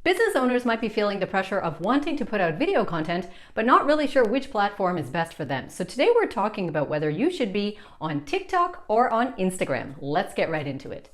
Business owners might be feeling the pressure of wanting to put out video content, but not really sure which platform is best for them. So today we're talking about whether you should be on TikTok or on Instagram. Let's get right into it.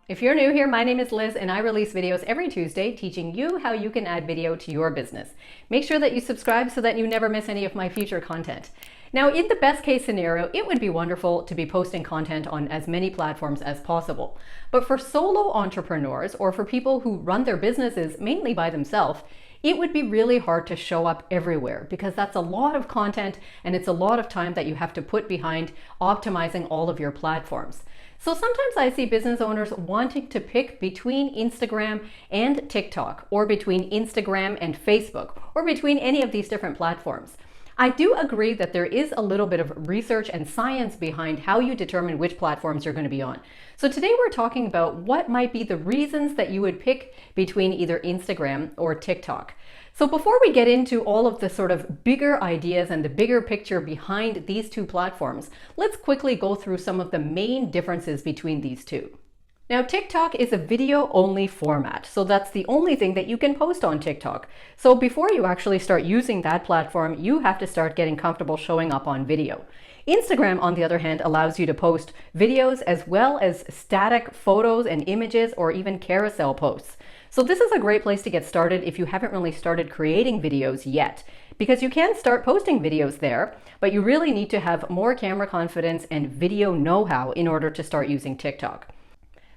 If you're new here, my name is Liz and I release videos every Tuesday teaching you how you can add video to your business. Make sure that you subscribe so that you never miss any of my future content. Now, in the best case scenario, it would be wonderful to be posting content on as many platforms as possible. But for solo entrepreneurs or for people who run their businesses mainly by themselves, it would be really hard to show up everywhere because that's a lot of content and it's a lot of time that you have to put behind optimizing all of your platforms. So sometimes I see business owners wanting to pick between Instagram and TikTok, or between Instagram and Facebook, or between any of these different platforms. I do agree that there is a little bit of research and science behind how you determine which platforms you're going to be on. So today we're talking about what might be the reasons that you would pick between either Instagram or TikTok. So before we get into all of the sort of bigger ideas and the bigger picture behind these two platforms, let's quickly go through some of the main differences between these two. Now, TikTok is a video-only format, so that's the only thing that you can post on TikTok. So before you actually start using that platform, you have to start getting comfortable showing up on video. Instagram, on the other hand, allows you to post videos as well as static photos and images or even carousel posts. So this is a great place to get started if you haven't really started creating videos yet, because you can start posting videos there, but you really need to have more camera confidence and video know-how in order to start using TikTok.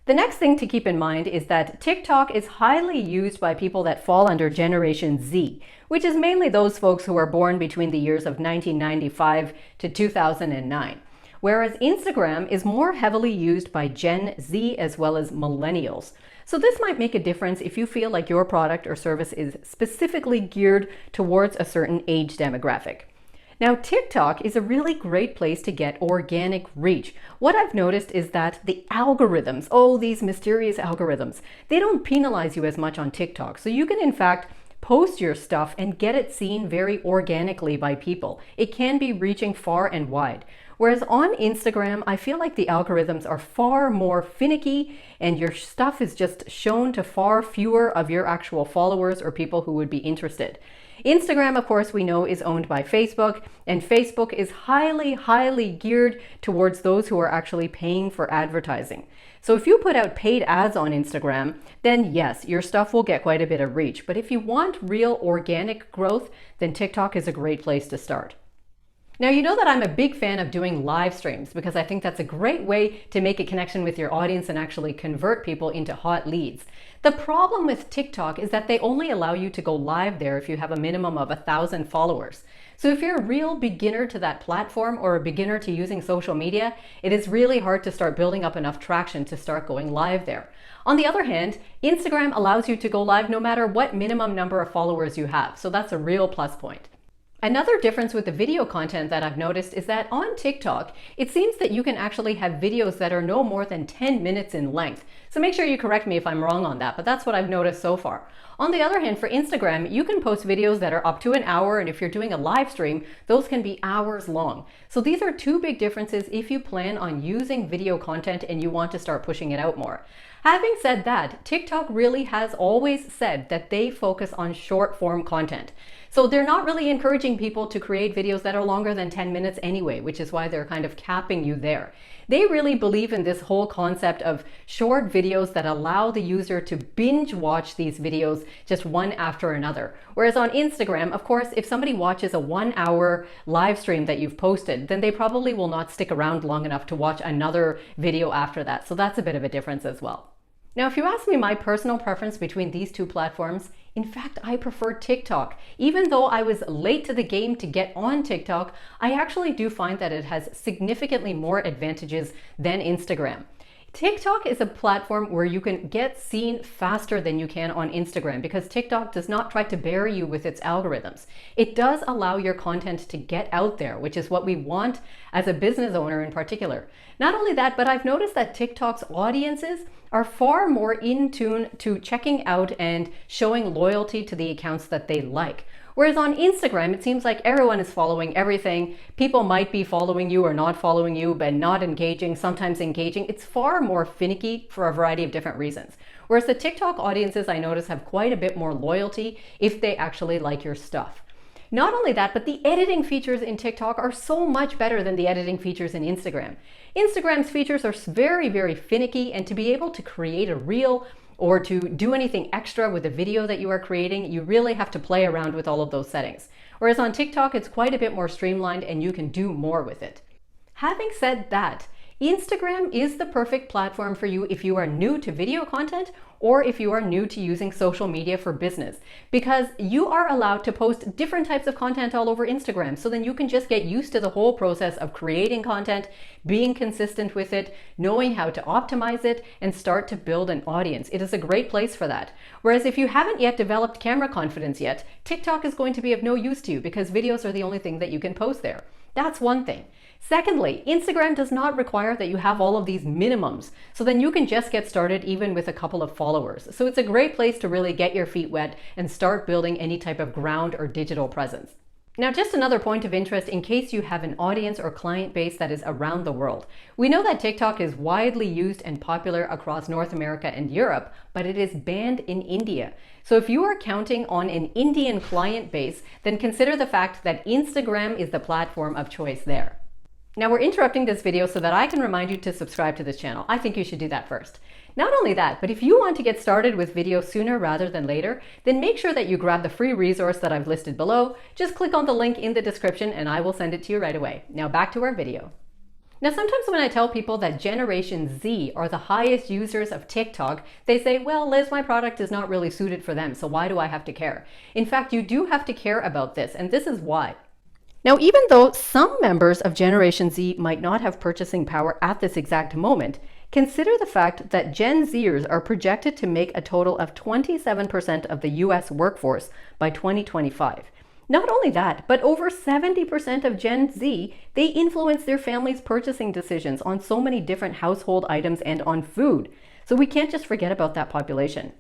The next thing to keep in mind is that TikTok is highly used by people that fall under Generation Z, which is mainly those folks who were born between the years of 1995 to 2009. Whereas Instagram is more heavily used by Gen Z as well as millennials. So this might make a difference if you feel like your product or service is specifically geared towards a certain age demographic. Now, TikTok is a really great place to get organic reach. What I've noticed is that the algorithms, these mysterious algorithms, they don't penalize you as much on TikTok. So you can in fact post your stuff and get it seen very organically by people. It can be reaching far and wide. Whereas on Instagram, I feel like the algorithms are far more finicky and your stuff is just shown to far fewer of your actual followers or people who would be interested. Instagram, of course, we know is owned by Facebook, and Facebook is highly geared towards those who are actually paying for advertising. So if you put out paid ads on Instagram, then yes, your stuff will get quite a bit of reach. But if you want real organic growth, then TikTok is a great place to start. Now, you know that I'm a big fan of doing live streams because I think that's a great way to make a connection with your audience and actually convert people into hot leads. The problem with TikTok is that they only allow you to go live there if you have a minimum of 1,000 followers. So if you're a real beginner to that platform or a beginner to using social media, it is really hard to start building up enough traction to start going live there. On the other hand, Instagram allows you to go live no matter what minimum number of followers you have. So that's a real plus point. Another difference with the video content that I've noticed is that on TikTok, it seems that you can actually have videos that are no more than 10 minutes in length. So make sure you correct me if I'm wrong on that, but that's what I've noticed so far. On the other hand, for Instagram, you can post videos that are up to an hour, and if you're doing a live stream, those can be hours long. So these are two big differences if you plan on using video content and you want to start pushing it out more. Having said that, TikTok really has always said that they focus on short form content. So they're not really encouraging people to create videos that are longer than 10 minutes anyway, which is why they're kind of capping you there. They really believe in this whole concept of short videos that allow the user to binge watch these videos just one after another. Whereas on Instagram, of course, if somebody watches a 1-hour live stream that you've posted, then they probably will not stick around long enough to watch another video after that. So that's a bit of a difference as well. Now, if you ask me my personal preference between these two platforms, in fact, I prefer TikTok. Even though I was late to the game to get on TikTok, I actually do find that it has significantly more advantages than Instagram. TikTok is a platform where you can get seen faster than you can on Instagram because TikTok does not try to bury you with its algorithms. It does allow your content to get out there, which is what we want as a business owner in particular. Not only that, but I've noticed that TikTok's audiences are far more in tune to checking out and showing loyalty to the accounts that they like. Whereas on Instagram, it seems like everyone is following everything. People might be following you or not following you, but not engaging, sometimes engaging. It's far more finicky for a variety of different reasons. Whereas the TikTok audiences, I notice, have quite a bit more loyalty if they actually like your stuff. Not only that, but the editing features in TikTok are so much better than the editing features in Instagram. Instagram's features are very, very finicky, and to be able to create a reel or to do anything extra with the video that you are creating, you really have to play around with all of those settings. Whereas on TikTok, it's quite a bit more streamlined and you can do more with it. Having said that, Instagram is the perfect platform for you if you are new to video content or if you are new to using social media for business, because you are allowed to post different types of content all over Instagram. So then you can just get used to the whole process of creating content, being consistent with it, knowing how to optimize it, and start to build an audience. It is a great place for that. Whereas if you haven't yet developed camera confidence yet, TikTok is going to be of no use to you because videos are the only thing that you can post there. That's one thing. Secondly, Instagram does not require that you have all of these minimums, so then you can just get started even with a couple of followers. So it's a great place to really get your feet wet and start building any type of ground or digital presence. Now, just another point of interest in case you have an audience or client base that is around the world. We know that TikTok is widely used and popular across North America and Europe, but it is banned in India. So if you are counting on an Indian client base, then consider the fact that Instagram is the platform of choice there. Now we're interrupting this video so that I can remind you to subscribe to this channel. I think you should do that first. Not only that, but if you want to get started with video sooner rather than later, then make sure that you grab the free resource that I've listed below. Just click on the link in the description and I will send it to you right away. Now back to our video. Now, sometimes when I tell people that Generation Z are the highest users of TikTok, they say, well, Liz, my product is not really suited for them, so why do I have to care? In fact, you do have to care about this, and this is why. Now, even though some members of Generation Z might not have purchasing power at this exact moment, consider the fact that Gen Zers are projected to make a total of 27% of the US workforce by 2025. Not only that, but over 70% of Gen Z, they influence their families' purchasing decisions on so many different household items and on food. So we can't just forget about that population.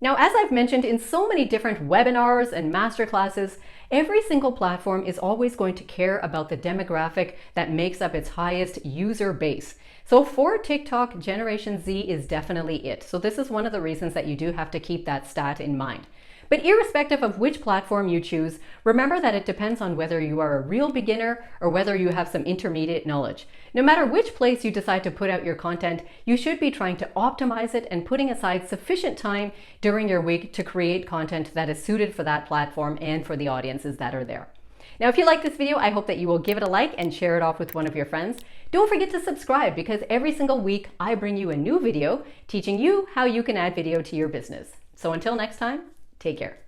Now, as I've mentioned in so many different webinars and masterclasses, every single platform is always going to care about the demographic that makes up its highest user base. So for TikTok, Generation Z is definitely it. So this is one of the reasons that you do have to keep that stat in mind. But irrespective of which platform you choose, remember that it depends on whether you are a real beginner or whether you have some intermediate knowledge. No matter which place you decide to put out your content, you should be trying to optimize it and putting aside sufficient time during your week to create content that is suited for that platform and for the audiences that are there. Now, if you like this video, I hope that you will give it a like and share it off with one of your friends. Don't forget to subscribe because every single week I bring you a new video teaching you how you can add video to your business. So until next time, take care.